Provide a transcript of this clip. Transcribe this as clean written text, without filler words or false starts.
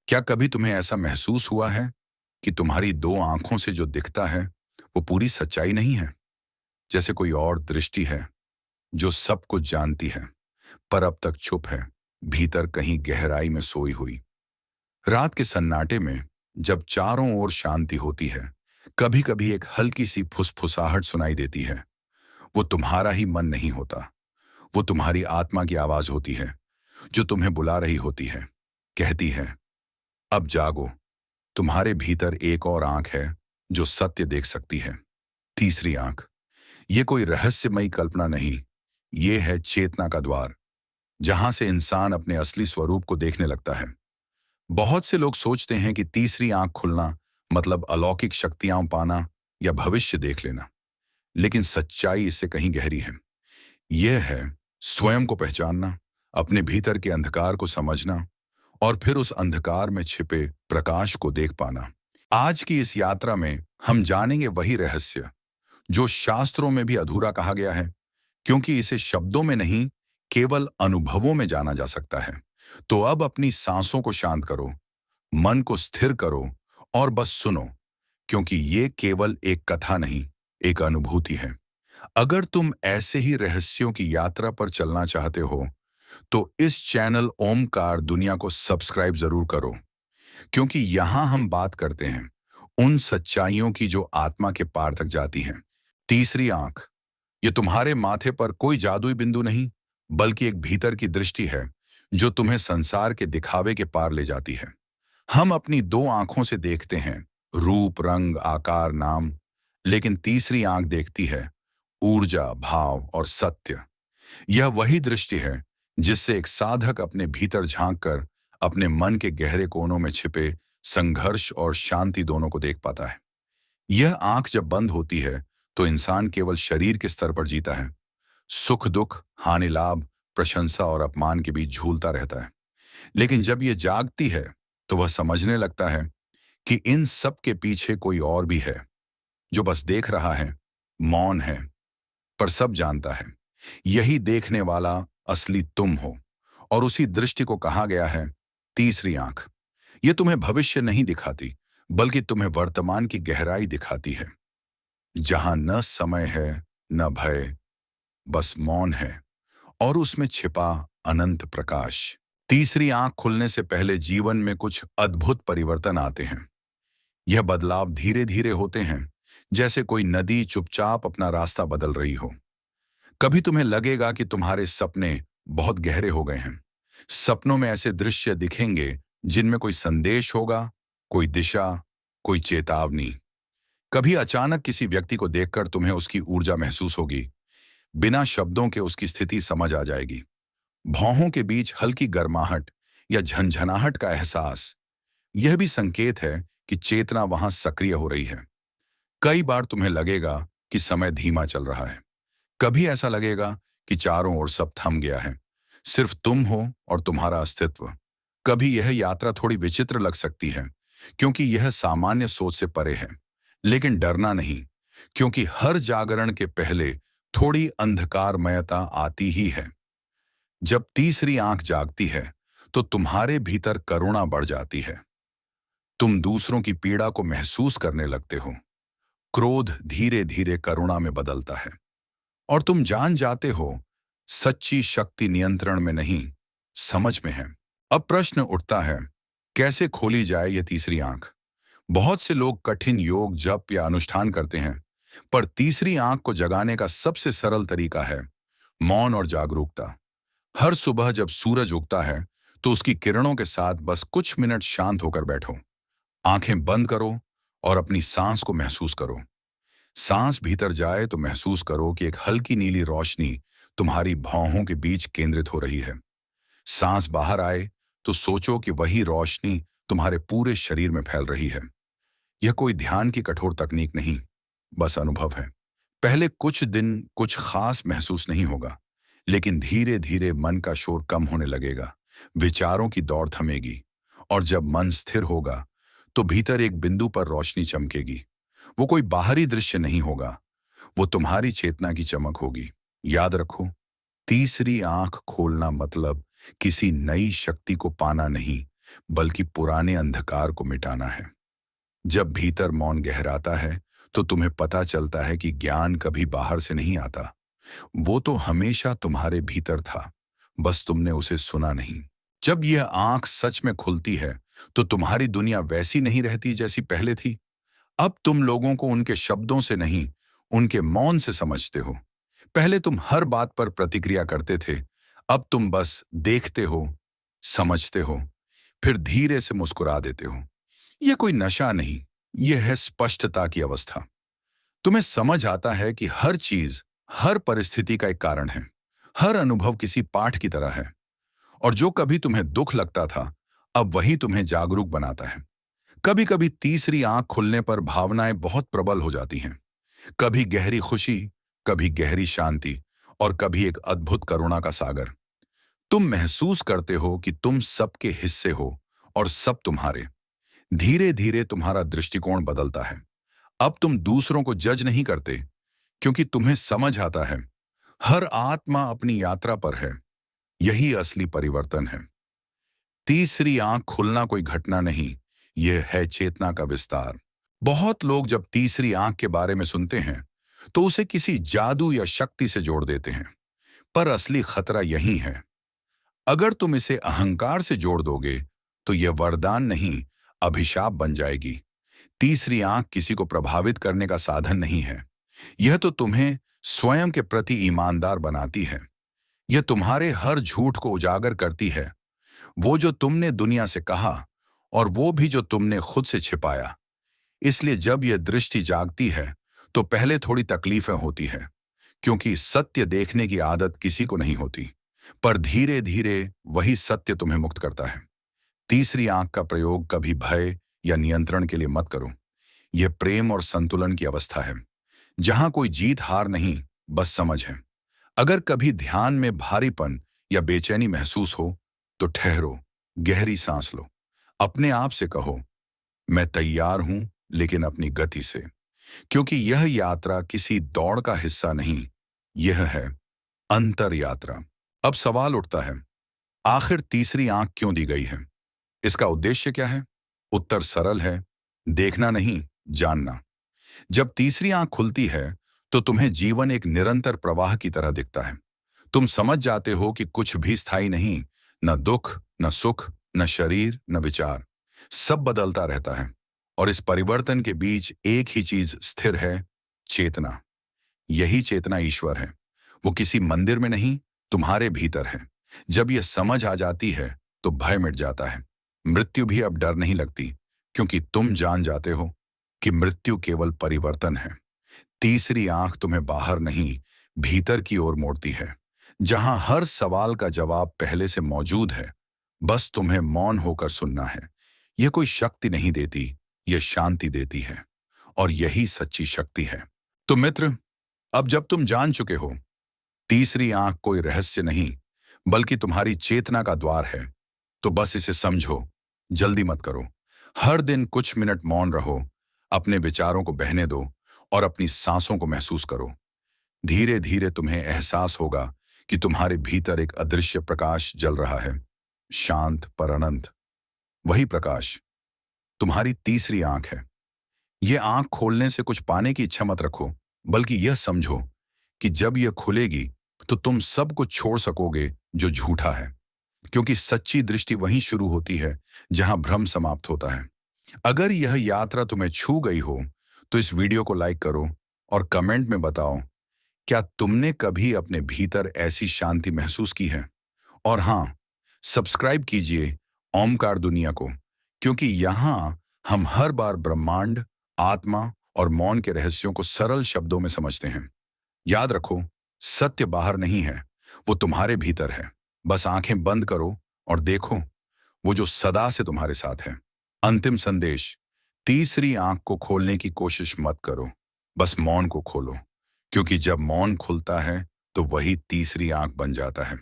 क्या कभी तुम्हें ऐसा महसूस हुआ है कि तुम्हारी दो आंखों से जो दिखता है वो पूरी सच्चाई नहीं है? जैसे कोई और दृष्टि है जो सब कुछ जानती है पर अब तक चुप है, भीतर कहीं गहराई में सोई हुई। रात के सन्नाटे में जब चारों ओर शांति होती है, कभी कभी एक हल्की सी फुसफुसाहट सुनाई देती है। वो तुम्हारा ही मन नहीं होता, वो तुम्हारी आत्मा की आवाज होती है जो तुम्हें बुला रही होती है। कहती है, अब जागो। तुम्हारे भीतर एक और आंख है जो सत्य देख सकती है। तीसरी आंख। ये कोई रहस्यमयी कल्पना नहीं, ये है चेतना का द्वार, जहां से इंसान अपने असली स्वरूप को देखने लगता है। बहुत से लोग सोचते हैं कि तीसरी आंख खुलना मतलब अलौकिक शक्तियां पाना या भविष्य देख लेना, लेकिन सच्चाई इससे कहीं गहरी है। यह है स्वयं को पहचानना, अपने भीतर के अंधकार को समझना और फिर उस अंधकार में छिपे प्रकाश को देख पाना। आज की इस यात्रा में हम जानेंगे वही रहस्य जो शास्त्रों में भी अधूरा कहा गया है, क्योंकि इसे शब्दों में नहीं, केवल अनुभवों में जाना जा सकता है। तो अब अपनी सांसों को शांत करो, मन को स्थिर करो और बस सुनो, क्योंकि ये केवल एक कथा नहीं, एक अनुभूति है। अगर तुम ऐसे ही रहस्यों की यात्रा पर चलना चाहते हो तो इस चैनल ओमकार दुनिया को सब्सक्राइब जरूर करो, क्योंकि यहां हम बात करते हैं उन सच्चाइयों की जो आत्मा के पार तक जाती हैं। तीसरी आंख। ये तुम्हारे माथे पर कोई जादुई बिंदु नहीं, बल्कि एक भीतर की दृष्टि है जो तुम्हें संसार के दिखावे के पार ले जाती है। हम अपनी दो आंखों से देखते हैं, रूप, रंग, आकार, नाम, लेकिन तीसरी आंख देखती है ऊर्जा, भाव और सत्य। यह वही दृष्टि है जिससे एक साधक अपने भीतर झांककर अपने मन के गहरे कोनों में छिपे संघर्ष और शांति दोनों को देख पाता है। यह आंख जब बंद होती है तो इंसान केवल शरीर के स्तर पर जीता है, सुख दुख, हानि लाभ, प्रशंसा और अपमान के बीच झूलता रहता है। लेकिन जब यह जागती है तो वह समझने लगता है कि इन सब के पीछे कोई और भी है जो बस देख रहा है, मौन है, पर सब जानता है। यही देखने वाला असली तुम हो, और उसी दृष्टि को कहा गया है तीसरी आंख। ये तुम्हें भविष्य नहीं दिखाती, बल्कि तुम्हें वर्तमान की गहराई दिखाती है, जहां न समय है, न भय, बस मौन है और उसमें छिपा अनंत प्रकाश। तीसरी आंख खुलने से पहले जीवन में कुछ अद्भुत परिवर्तन आते हैं। यह बदलाव धीरे धीरे होते हैं, जैसे कोई नदी चुपचाप अपना रास्ता बदल रही हो। कभी तुम्हें लगेगा कि तुम्हारे सपने बहुत गहरे हो गए हैं। सपनों में ऐसे दृश्य दिखेंगे जिनमें कोई संदेश होगा, कोई दिशा, कोई चेतावनी। कभी अचानक किसी व्यक्ति को देखकर तुम्हें उसकी ऊर्जा महसूस होगी, बिना शब्दों के उसकी स्थिति समझ आ जाएगी। भौहों के बीच हल्की गर्माहट या झंझनाहट का एहसास, यह भी संकेत है कि चेतना वहां सक्रिय हो रही है। कई बार तुम्हें लगेगा कि समय धीमा चल रहा है। कभी ऐसा लगेगा कि चारों ओर सब थम गया है, सिर्फ तुम हो और तुम्हारा अस्तित्व। कभी यह यात्रा थोड़ी विचित्र लग सकती है, क्योंकि यह सामान्य सोच से परे है। लेकिन डरना नहीं, क्योंकि हर जागरण के पहले थोड़ी अंधकारमयता आती ही है। जब तीसरी आंख जागती है तो तुम्हारे भीतर करुणा बढ़ जाती है। तुम दूसरों की पीड़ा को महसूस करने लगते हो। क्रोध धीरे धीरे करुणा में बदलता है और तुम जान जाते हो सच्ची शक्ति नियंत्रण में नहीं, समझ में है। अब प्रश्न उठता है, कैसे खोली जाए ये तीसरी आंख? बहुत से लोग कठिन योग, जप या अनुष्ठान करते हैं, पर तीसरी आंख को जगाने का सबसे सरल तरीका है मौन और जागरूकता। हर सुबह जब सूरज उगता है तो उसकी किरणों के साथ बस कुछ मिनट शांत होकर बैठो। आंखें बंद करो और अपनी सांस को महसूस करो। सांस भीतर जाए तो महसूस करो कि एक हल्की नीली रोशनी तुम्हारी भौहों के बीच केंद्रित हो रही है। सांस बाहर आए तो सोचो कि वही रोशनी तुम्हारे पूरे शरीर में फैल रही है। यह कोई ध्यान की कठोर तकनीक नहीं, बस अनुभव है। पहले कुछ दिन कुछ खास महसूस नहीं होगा, लेकिन धीरे धीरे मन का शोर कम होने लगेगा, विचारों की दौड़ थमेगी, और जब मन स्थिर होगा तो भीतर एक बिंदु पर रोशनी चमकेगी। वो कोई बाहरी दृश्य नहीं होगा, वो तुम्हारी चेतना की चमक होगी। याद रखो, तीसरी आंख खोलना मतलब किसी नई शक्ति को पाना नहीं, बल्कि पुराने अंधकार को मिटाना है। जब भीतर मौन गहराता है तो तुम्हें पता चलता है कि ज्ञान कभी बाहर से नहीं आता। वो तो हमेशा तुम्हारे भीतर था, बस तुमने उसे सुना नहीं। जब यह आंख सच में खुलती है तो तुम्हारी दुनिया वैसी नहीं रहती जैसी पहले थी। अब तुम लोगों को उनके शब्दों से नहीं, उनके मौन से समझते हो। पहले तुम हर बात पर प्रतिक्रिया करते थे, अब तुम बस देखते हो, समझते हो, फिर धीरे से मुस्कुरा देते हो। यह कोई नशा नहीं, यह है स्पष्टता की अवस्था। तुम्हें समझ आता है कि हर चीज, हर परिस्थिति का एक कारण है। हर अनुभव किसी पाठ की तरह है, और जो कभी तुम्हें दुख लगता था, अब वही तुम्हें जागरूक बनाता है। कभी कभी तीसरी आंख खुलने पर भावनाएं बहुत प्रबल हो जाती हैं। कभी गहरी खुशी, कभी गहरी शांति, और कभी एक अद्भुत करुणा का सागर। तुम महसूस करते हो कि तुम सबके हिस्से हो और सब तुम्हारे। धीरे धीरे तुम्हारा दृष्टिकोण बदलता है। अब तुम दूसरों को जज नहीं करते, क्योंकि तुम्हें समझ आता है हर आत्मा अपनी यात्रा पर है। यही असली परिवर्तन है। तीसरी आंख खुलना कोई घटना नहीं, यह है चेतना का विस्तार। बहुत लोग जब तीसरी आंख के बारे में सुनते हैं तो उसे किसी जादू या शक्ति से जोड़ देते हैं, पर असली खतरा यही है। अगर तुम इसे अहंकार से जोड़ दोगे तो यह वरदान नहीं, अभिशाप बन जाएगी। तीसरी आंख किसी को प्रभावित करने का साधन नहीं है। यह तो तुम्हें स्वयं के प्रति ईमानदार बनाती है। यह तुम्हारे हर झूठ को उजागर करती है, वो जो तुमने दुनिया से कहा और वो भी जो तुमने खुद से छिपाया। इसलिए जब यह दृष्टि जागती है तो पहले थोड़ी तकलीफें होती है, क्योंकि सत्य देखने की आदत किसी को नहीं होती। पर धीरे धीरे वही सत्य तुम्हें मुक्त करता है। तीसरी आंख का प्रयोग कभी भय या नियंत्रण के लिए मत करो। यह प्रेम और संतुलन की अवस्था है, जहां कोई जीत हार नहीं, बस समझ है। अगर कभी ध्यान में भारीपन या बेचैनी महसूस हो तो ठहरो, गहरी सांस लो, अपने आप से कहो, मैं तैयार हूं, लेकिन अपनी गति से। क्योंकि यह यात्रा किसी दौड़ का हिस्सा नहीं, यह है अंतर यात्रा। अब सवाल उठता है, आखिर तीसरी आंख क्यों दी गई है? इसका उद्देश्य क्या है? उत्तर सरल है, देखना नहीं, जानना। जब तीसरी आंख खुलती है तो तुम्हें जीवन एक निरंतर प्रवाह की तरह दिखता है। तुम समझ जाते हो कि कुछ भी स्थायी नहीं, न दुख, न सुख, न शरीर, न विचार। सब बदलता रहता है, और इस परिवर्तन के बीच एक ही चीज स्थिर है, चेतना। यही चेतना ईश्वर है। वो किसी मंदिर में नहीं, तुम्हारे भीतर है। जब यह समझ आ जाती है तो भय मिट जाता है। मृत्यु भी अब डर नहीं लगती, क्योंकि तुम जान जाते हो कि मृत्यु केवल परिवर्तन है। तीसरी आंख तुम्हें बाहर नहीं, भीतर की ओर मोड़ती है, जहां हर सवाल का जवाब पहले से मौजूद है। बस तुम्हें मौन होकर सुनना है। यह कोई शक्ति नहीं देती, यह शांति देती है, और यही सच्ची शक्ति है। तो मित्र, अब जब तुम जान चुके हो तीसरी आंख कोई रहस्य नहीं, बल्कि तुम्हारी चेतना का द्वार है, तो बस इसे समझो, जल्दी मत करो। हर दिन कुछ मिनट मौन रहो, अपने विचारों को बहने दो और अपनी सांसों को महसूस करो। धीरे धीरे तुम्हें एहसास होगा कि तुम्हारे भीतर एक अदृश्य प्रकाश जल रहा है, शांत पर अनंत। वही प्रकाश तुम्हारी तीसरी आंख है। यह आंख खोलने से कुछ पाने की इच्छा मत रखो, बल्कि यह समझो कि जब यह खुलेगी तो तुम सब कुछ छोड़ सकोगे जो झूठा है, क्योंकि सच्ची दृष्टि वहीं शुरू होती है जहां भ्रम समाप्त होता है। अगर यह यात्रा तुम्हें छू गई हो तो इस वीडियो को लाइक करो और कमेंट में बताओ, क्या तुमने कभी अपने भीतर ऐसी शांति महसूस की है? और हाँ, सब्सक्राइब कीजिए ओमकार दुनिया को, क्योंकि यहाँ हम हर बार ब्रह्मांड, आत्मा और मौन के रहस्यों को सरल शब्दों में समझते हैं। याद रखो, सत्य बाहर नहीं है, वो तुम्हारे भीतर है। बस आंखें बंद करो और देखो वो जो सदा से तुम्हारे साथ है। अंतिम संदेश, तीसरी आंख को खोलने की कोशिश मत करो, बस मौन को खोलो, क्योंकि जब मौन खुलता है तो वही तीसरी आंख बन जाता है।